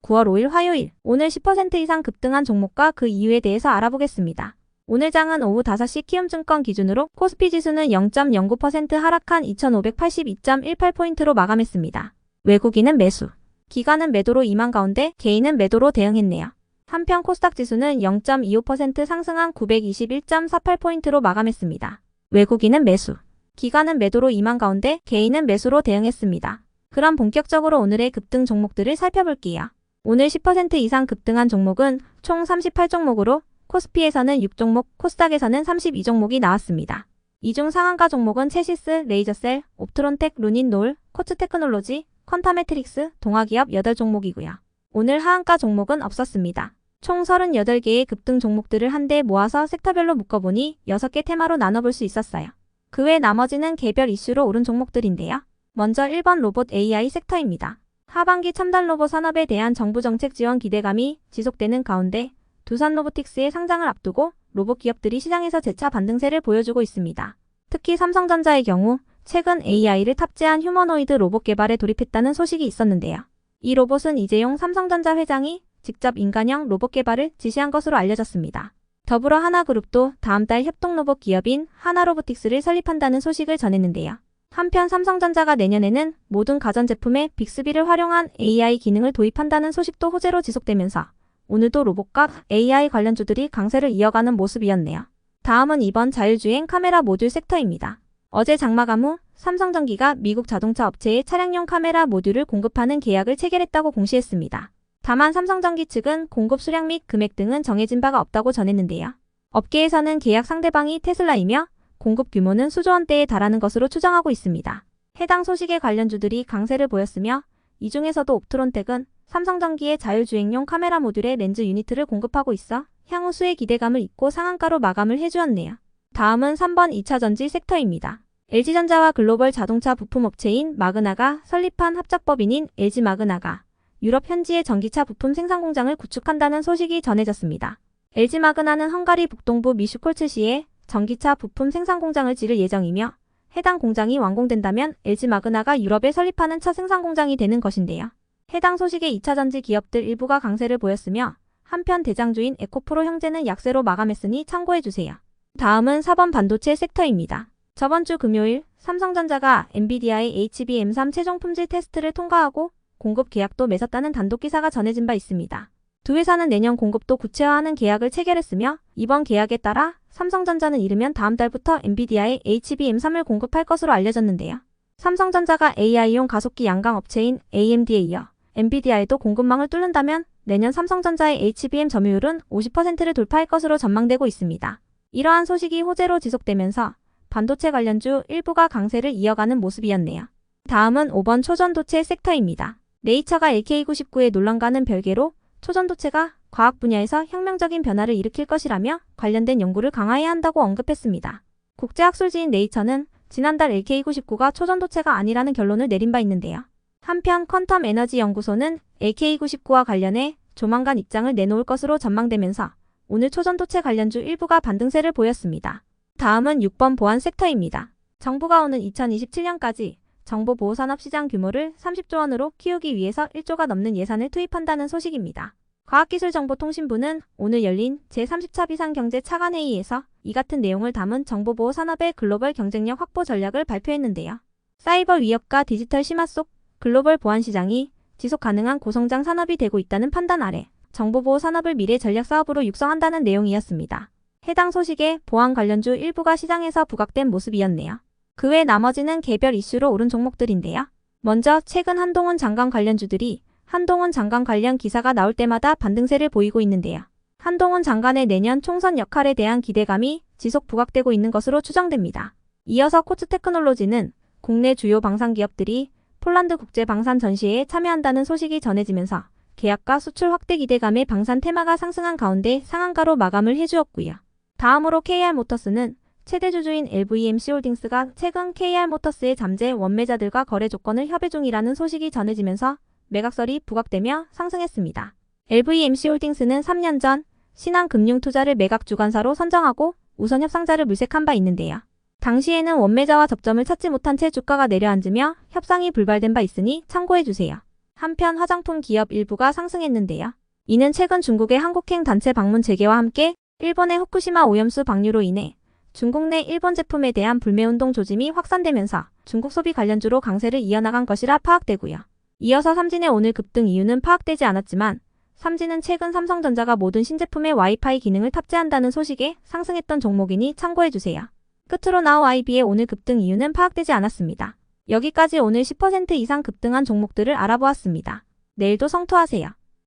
9월 5일 화요일, 오늘 10% 이상 급등한 종목과 그 이유에 대해서 알아보겠습니다. 오늘 장은 오후 5시 키움증권 기준으로 코스피 지수는 0.09% 하락한 2582.18포인트로 마감했습니다. 외국인은 매수, 기관은 매도로 임한 가운데 개인은 매도로 대응했네요. 한편 코스닥 지수는 0.25% 상승한 921.48포인트로 마감했습니다. 외국인은 매수, 기관은 매도로 임한 가운데 개인은 매수로 대응했습니다. 그럼 본격적으로 오늘의 급등 종목들을 살펴볼게요. 오늘 10% 이상 급등한 종목은 총 38종목으로 코스피에서는 6종목, 코스닥에서는 32종목이 나왔습니다. 이 중 상한가 종목은 체시스, 레이저셀, 옵트론텍, 루닌놀, 코츠테크놀로지, 퀀타매트릭스, 동아기업 8종목이고요. 오늘 하한가 종목은 없었습니다. 총 38개의 급등 종목들을 한데 모아서 섹터별로 묶어보니 6개 테마로 나눠볼 수 있었어요. 그 외 나머지는 개별 이슈로 오른 종목들인데요. 먼저 1번 로봇 AI 섹터입니다. 하반기 첨단 로봇 산업에 대한 정부 정책 지원 기대감이 지속되는 가운데 두산 로보틱스의 상장을 앞두고 로봇 기업들이 시장에서 재차 반등세를 보여주고 있습니다. 특히 삼성전자의 경우 최근 AI를 탑재한 휴머노이드 로봇 개발에 돌입했다는 소식이 있었는데요. 이 로봇은 이재용 삼성전자 회장이 직접 인간형 로봇 개발을 지시한 것으로 알려졌습니다. 더불어 하나그룹도 다음 달 협동 로봇 기업인 하나로보틱스를 설립한다는 소식을 전했는데요. 한편 삼성전자가 내년에는 모든 가전제품에 빅스비를 활용한 AI 기능을 도입한다는 소식도 호재로 지속되면서 오늘도 로봇과 AI 관련주들이 강세를 이어가는 모습이었네요. 다음은 이번 자율주행 카메라 모듈 섹터입니다. 어제 장마감 후 삼성전기가 미국 자동차 업체에 차량용 카메라 모듈을 공급하는 계약을 체결했다고 공시했습니다. 다만 삼성전기 측은 공급 수량 및 금액 등은 정해진 바가 없다고 전했는데요. 업계에서는 계약 상대방이 테슬라이며 공급 규모는 수조 원대에 달하는 것으로 추정하고 있습니다. 해당 소식에 관련주들이 강세를 보였으며 이 중에서도 옵트론텍은 삼성전기의 자율주행용 카메라 모듈의 렌즈 유니트를 공급하고 있어 향후 수혜 기대감을 잇고 상한가로 마감을 해주었네요. 다음은 3번 2차전지 섹터입니다. LG전자와 글로벌 자동차 부품업체인 마그나가 설립한 합작법인인 LG마그나가 유럽 현지의 전기차 부품 생산 공장을 구축한다는 소식이 전해졌습니다. LG마그나는 헝가리 북동부 미슈콜츠시에 전기차 부품 생산 공장을 지을 예정이며 해당 공장이 완공된다면 LG마그나가 유럽에 설립하는 첫 생산 공장이 되는 것인데요. 해당 소식에 2차전지 기업들 일부가 강세를 보였으며 한편 대장주인 에코프로 형제는 약세로 마감했으니 참고해주세요. 다음은 4번 반도체 섹터입니다. 저번 주 금요일 삼성전자가 엔비디아의 HBM3 최종 품질 테스트를 통과하고 공급 계약도 맺었다는 단독 기사가 전해진 바 있습니다. 두 회사는 내년 공급도 구체화하는 계약을 체결했으며 이번 계약에 따라 삼성전자는 이르면 다음 달부터 엔비디아의 HBM3을 공급할 것으로 알려졌는데요. 삼성전자가 AI용 가속기 양강 업체인 AMD에 이어 엔비디아에도 공급망을 뚫는다면 내년 삼성전자의 HBM 점유율은 50%를 돌파할 것으로 전망되고 있습니다. 이러한 소식이 호재로 지속되면서 반도체 관련주 일부가 강세를 이어가는 모습이었네요. 다음은 5번 초전도체 섹터입니다. 네이처가 LK99의 논란과는 별개로 초전도체가 과학 분야에서 혁명적인 변화를 일으킬 것이라며 관련된 연구를 강화해야 한다고 언급했습니다. 국제학술지인 네이처는 지난달 LK99가 초전도체가 아니라는 결론을 내린 바 있는데요. 한편 퀀텀 에너지 연구소는 LK99와 관련해 조만간 입장을 내놓을 것으로 전망되면서 오늘 초전도체 관련주 일부가 반등세를 보였습니다. 다음은 6번 보안 섹터입니다. 정부가 오는 2027년까지 정보보호산업 시장 규모를 30조 원으로 키우기 위해서 1조가 넘는 예산을 투입한다는 소식입니다. 과학기술정보통신부는 오늘 열린 제30차 비상경제 차관회의에서 이 같은 내용을 담은 정보보호산업의 글로벌 경쟁력 확보 전략을 발표했는데요. 사이버 위협과 디지털 심화 속 글로벌 보안 시장이 지속 가능한 고성장 산업이 되고 있다는 판단 아래 정보보호 산업을 미래 전략 사업으로 육성한다는 내용이었습니다. 해당 소식에 보안 관련주 일부가 시장에서 부각된 모습이었네요. 그 외 나머지는 개별 이슈로 오른 종목들인데요. 먼저 최근 한동훈 장관 관련주들이 한동훈 장관 관련 기사가 나올 때마다 반등세를 보이고 있는데요. 한동훈 장관의 내년 총선 역할에 대한 기대감이 지속 부각되고 있는 것으로 추정됩니다. 이어서 코츠테크놀로지는 국내 주요 방산기업들이 폴란드 국제방산 전시회에 참여한다는 소식이 전해지면서 계약과 수출 확대 기대감의 방산 테마가 상승한 가운데 상한가로 마감을 해주었고요. 다음으로 KR모터스는 최대 주주인 LVMC홀딩스가 최근 KR모터스의 잠재 원매자들과 거래 조건을 협의 중이라는 소식이 전해지면서 매각설이 부각되며 상승했습니다. LVMC홀딩스는 3년 전 신한금융투자를 매각 주관사로 선정하고 우선 협상자를 물색한 바 있는데요. 당시에는 원매자와 접점을 찾지 못한 채 주가가 내려앉으며 협상이 불발된 바 있으니 참고해주세요. 한편 화장품 기업 일부가 상승했는데요. 이는 최근 중국의 한국행 단체 방문 재개와 함께 일본의 후쿠시마 오염수 방류로 인해 중국 내 일본 제품에 대한 불매운동 조짐이 확산되면서 중국 소비 관련주로 강세를 이어나간 것이라 파악되고요. 이어서 삼진의 오늘 급등 이유는 파악되지 않았지만 삼진은 최근 삼성전자가 모든 신제품에 와이파이 기능을 탑재한다는 소식에 상승했던 종목이니 참고해주세요. 끝으로 나우 아이비의 오늘 급등 이유는 파악되지 않았습니다. 여기까지 오늘 10% 이상 급등한 종목들을 알아보았습니다. 내일도 성투하세요.